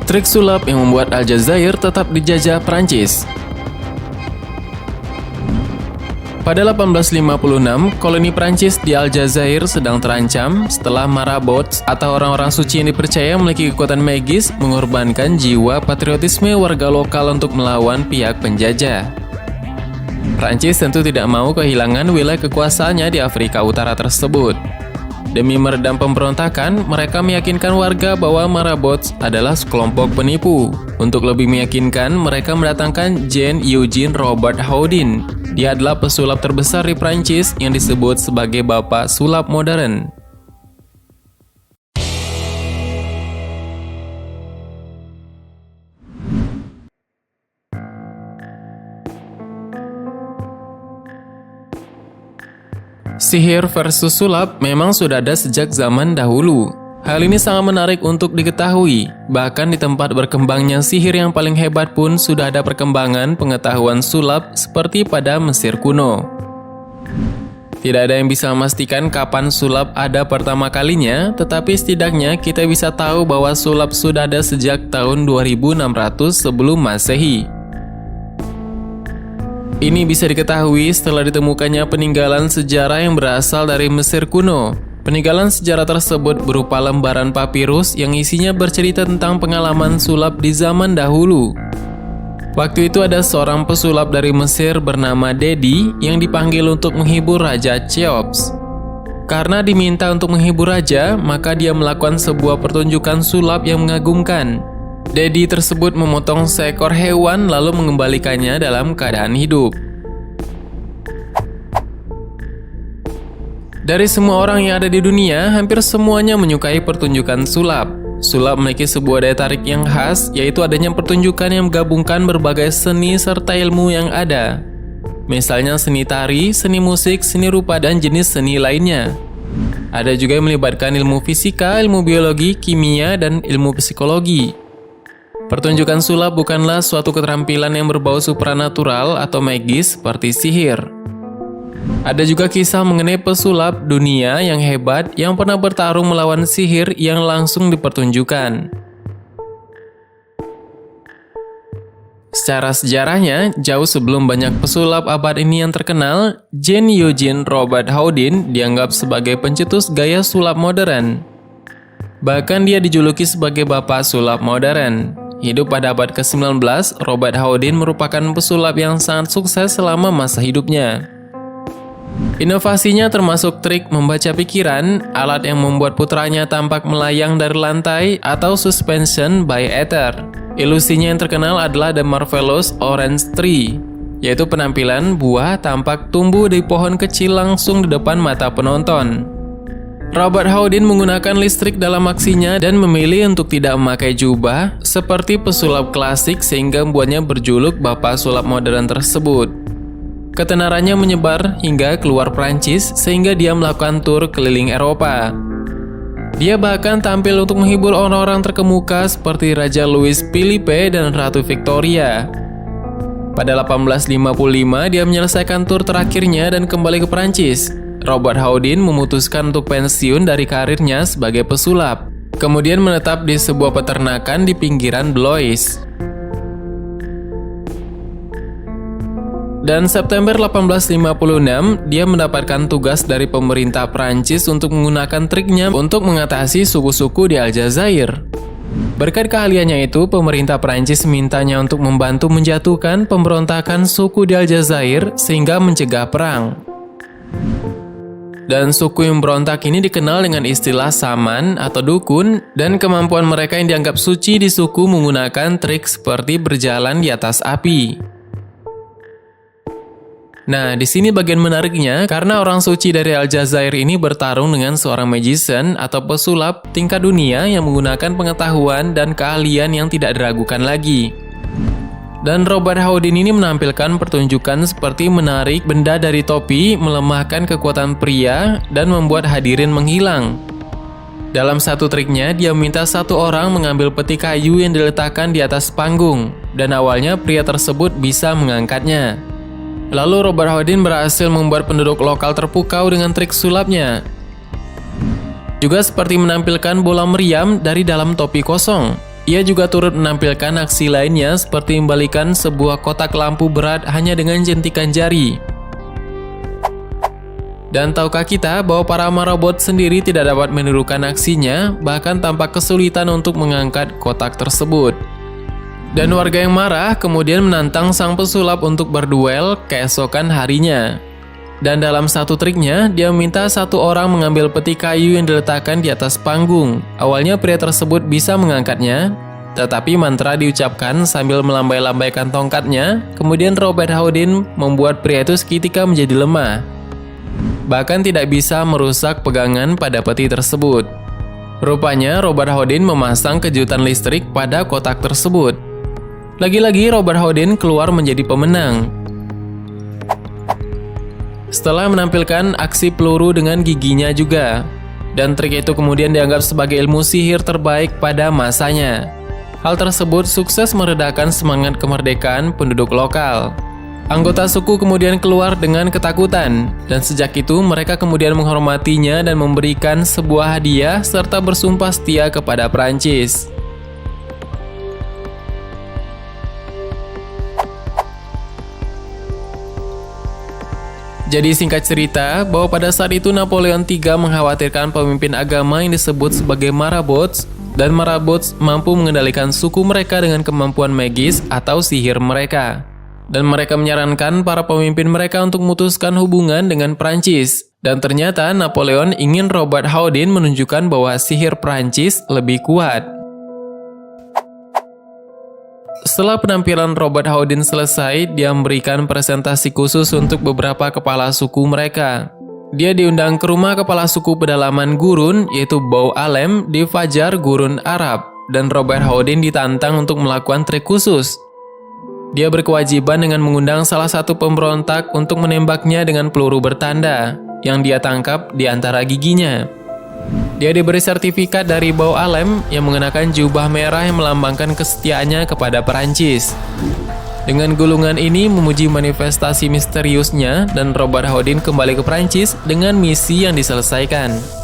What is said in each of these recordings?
Trik sulap yang membuat Aljazair tetap dijajah Prancis. Pada 1856, koloni Prancis di Aljazair sedang terancam setelah marabouts atau orang-orang suci yang dipercaya memiliki kekuatan magis mengorbankan jiwa patriotisme warga lokal untuk melawan pihak penjajah. Prancis tentu tidak mau kehilangan wilayah kekuasaannya di Afrika Utara tersebut. Demi meredam pemberontakan, mereka meyakinkan warga bahwa marabouts adalah sekelompok penipu. Untuk lebih meyakinkan, mereka mendatangkan Jean Eugene Robert Houdin. Dia adalah pesulap terbesar di Prancis yang disebut sebagai Bapak Sulap Modern. Sihir versus sulap memang sudah ada sejak zaman dahulu. Hal ini sangat menarik untuk diketahui. Bahkan di tempat berkembangnya sihir yang paling hebat pun sudah ada perkembangan pengetahuan sulap seperti pada Mesir kuno. Tidak ada yang bisa memastikan kapan sulap ada pertama kalinya, tetapi setidaknya kita bisa tahu bahwa sulap sudah ada sejak tahun 2600 sebelum Masehi. Ini bisa diketahui setelah ditemukannya peninggalan sejarah yang berasal dari Mesir kuno. Peninggalan sejarah tersebut berupa lembaran papirus yang isinya bercerita tentang pengalaman sulap di zaman dahulu. Waktu itu ada seorang pesulap dari Mesir bernama Dedi yang dipanggil untuk menghibur Raja Cheops. Karena diminta untuk menghibur raja, maka dia melakukan sebuah pertunjukan sulap yang mengagumkan. Dedi tersebut memotong seekor hewan lalu mengembalikannya dalam keadaan hidup. Dari semua orang yang ada di dunia, hampir semuanya menyukai pertunjukan sulap. Sulap memiliki sebuah daya tarik yang khas, yaitu adanya pertunjukan yang menggabungkan berbagai seni serta ilmu yang ada. Misalnya seni tari, seni musik, seni rupa, dan jenis seni lainnya. Ada juga yang melibatkan ilmu fisika, ilmu biologi, kimia, dan ilmu psikologi. Pertunjukan sulap bukanlah suatu keterampilan yang berbau supranatural atau magis seperti sihir. Ada juga kisah mengenai pesulap dunia yang hebat yang pernah bertarung melawan sihir yang langsung dipertunjukkan. Secara sejarahnya, jauh sebelum banyak pesulap abad ini yang terkenal, Jean Eugene Robert Houdin dianggap sebagai pencetus gaya sulap modern. Bahkan dia dijuluki sebagai Bapak Sulap Modern. Hidup pada abad ke-19, Robert Houdin merupakan pesulap yang sangat sukses selama masa hidupnya. Inovasinya termasuk trik membaca pikiran, alat yang membuat putranya tampak melayang dari lantai, atau suspension by ether. Ilusinya yang terkenal adalah The Marvelous Orange Tree, yaitu penampilan buah tampak tumbuh di pohon kecil langsung di depan mata penonton. Robert Houdin menggunakan listrik dalam aksinya dan memilih untuk tidak memakai jubah seperti pesulap klasik sehingga membuatnya berjuluk Bapak Sulap Modern tersebut. Ketenarannya menyebar hingga keluar Prancis sehingga dia melakukan tur keliling Eropa. Dia bahkan tampil untuk menghibur orang-orang terkemuka seperti Raja Louis Philippe dan Ratu Victoria. Pada 1855 dia menyelesaikan tur terakhirnya dan kembali ke Prancis. Robert Houdin memutuskan untuk pensiun dari karirnya sebagai pesulap, kemudian menetap di sebuah peternakan di pinggiran Blois. Dan September 1856, dia mendapatkan tugas dari pemerintah Prancis untuk menggunakan triknya untuk mengatasi suku-suku di Aljazair. Berkat keahliannya itu, pemerintah Prancis mintanya untuk membantu menjatuhkan pemberontakan suku di Aljazair sehingga mencegah perang. Dan suku yang berontak ini dikenal dengan istilah saman atau dukun, dan kemampuan mereka yang dianggap suci di suku menggunakan trik seperti berjalan di atas api. Nah, di sini bagian menariknya karena orang suci dari Aljazair ini bertarung dengan seorang magician atau pesulap tingkat dunia yang menggunakan pengetahuan dan keahlian yang tidak diragukan lagi. Dan Robert Houdin ini menampilkan pertunjukan seperti menarik benda dari topi, melemahkan kekuatan pria, dan membuat hadirin menghilang. Dalam satu triknya, dia meminta satu orang mengambil peti kayu yang diletakkan di atas panggung, dan awalnya pria tersebut bisa mengangkatnya. Lalu Robert Houdin berhasil membuat penduduk lokal terpukau dengan trik sulapnya. Juga seperti menampilkan bola meriam dari dalam topi kosong. Ia juga turut menampilkan aksi lainnya seperti membalikan sebuah kotak lampu berat hanya dengan jentikan jari. Dan tahukah kita bahwa para marabot sendiri tidak dapat menirukan aksinya, bahkan tampak kesulitan untuk mengangkat kotak tersebut. Dan warga yang marah kemudian menantang sang pesulap untuk berduel keesokan harinya. Dan dalam satu triknya, dia meminta satu orang mengambil peti kayu yang diletakkan di atas panggung. Awalnya pria tersebut bisa mengangkatnya, tetapi mantra diucapkan sambil melambai-lambaikan tongkatnya. Kemudian Robert Houdin membuat pria itu seketika menjadi lemah. Bahkan tidak bisa merusak pegangan pada peti tersebut. Rupanya Robert Houdin memasang kejutan listrik pada kotak tersebut. Lagi-lagi Robert Houdin keluar menjadi pemenang. Setelah menampilkan aksi peluru dengan giginya juga. Dan trik itu kemudian dianggap sebagai ilmu sihir terbaik pada masanya. Hal tersebut sukses meredakan semangat kemerdekaan penduduk lokal. Anggota suku kemudian keluar dengan ketakutan, dan sejak itu mereka kemudian menghormatinya dan memberikan sebuah hadiah serta bersumpah setia kepada Prancis. Jadi singkat cerita, bahwa pada saat itu Napoleon III mengkhawatirkan pemimpin agama yang disebut sebagai marabots, dan marabots mampu mengendalikan suku mereka dengan kemampuan magis atau sihir mereka. Dan mereka menyarankan para pemimpin mereka untuk memutuskan hubungan dengan Prancis. Dan ternyata Napoleon ingin Robert Houdin menunjukkan bahwa sihir Prancis lebih kuat. Setelah penampilan Robert Houdin selesai, dia memberikan presentasi khusus untuk beberapa kepala suku mereka. Dia diundang ke rumah kepala suku pedalaman gurun, yaitu Bou Alem di Fajar Gurun Arab, dan Robert Houdin ditantang untuk melakukan trik khusus. Dia berkewajiban dengan mengundang salah satu pemberontak untuk menembaknya dengan peluru bertanda, yang dia tangkap di antara giginya. Dia diberi sertifikat dari Bou Alem yang mengenakan jubah merah yang melambangkan kesetiaannya kepada Perancis. Dengan gulungan ini memuji manifestasi misteriusnya, dan Robert Houdin kembali ke Perancis dengan misi yang diselesaikan.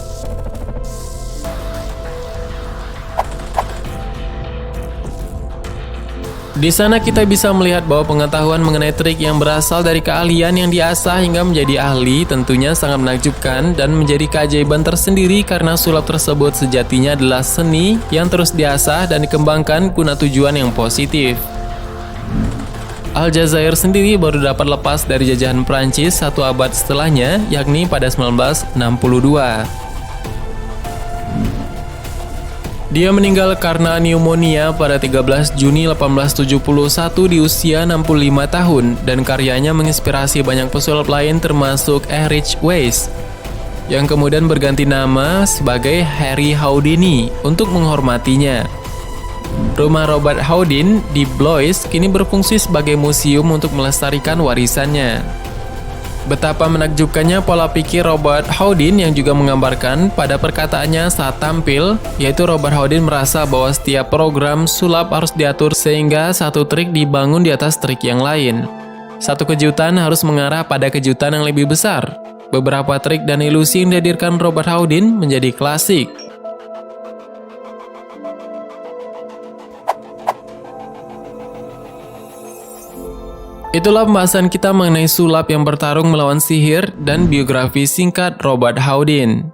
Di sana kita bisa melihat bahwa pengetahuan mengenai trik yang berasal dari keahlian yang diasah hingga menjadi ahli tentunya sangat menakjubkan dan menjadi keajaiban tersendiri karena sulap tersebut sejatinya adalah seni yang terus diasah dan dikembangkan guna tujuan yang positif. Aljazair sendiri baru dapat lepas dari jajahan Prancis 1 abad setelahnya, yakni pada 1962. Dia meninggal karena pneumonia pada 13 Juni 1871 di usia 65 tahun, dan karyanya menginspirasi banyak pesulap lain termasuk Erich Weiss, yang kemudian berganti nama sebagai Harry Houdini untuk menghormatinya. Rumah Robert Houdin di Blois kini berfungsi sebagai museum untuk melestarikan warisannya. Betapa menakjubkannya pola pikir Robert Houdin yang juga menggambarkan pada perkataannya saat tampil, yaitu Robert Houdin merasa bahwa setiap program sulap harus diatur sehingga satu trik dibangun di atas trik yang lain. Satu kejutan harus mengarah pada kejutan yang lebih besar. Beberapa trik dan ilusi yang dihadirkan Robert Houdin menjadi klasik. Itulah pembahasan kita mengenai sulap yang bertarung melawan sihir dan biografi singkat Robert Houdin.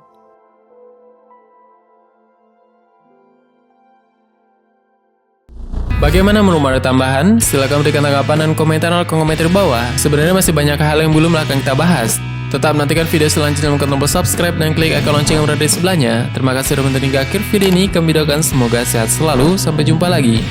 Bagaimana menurut ada tambahan? Silahkan berikan tanggapan dan komentar di kolom komentar bawah. Sebenarnya masih banyak hal yang belum akan kita bahas. Tetap nantikan video selanjutnya dengan tombol subscribe dan klik icon lonceng yang berada di sebelahnya. Terima kasih sudah menonton hingga akhir video ini. Kami doakan semoga sehat selalu. Sampai jumpa lagi.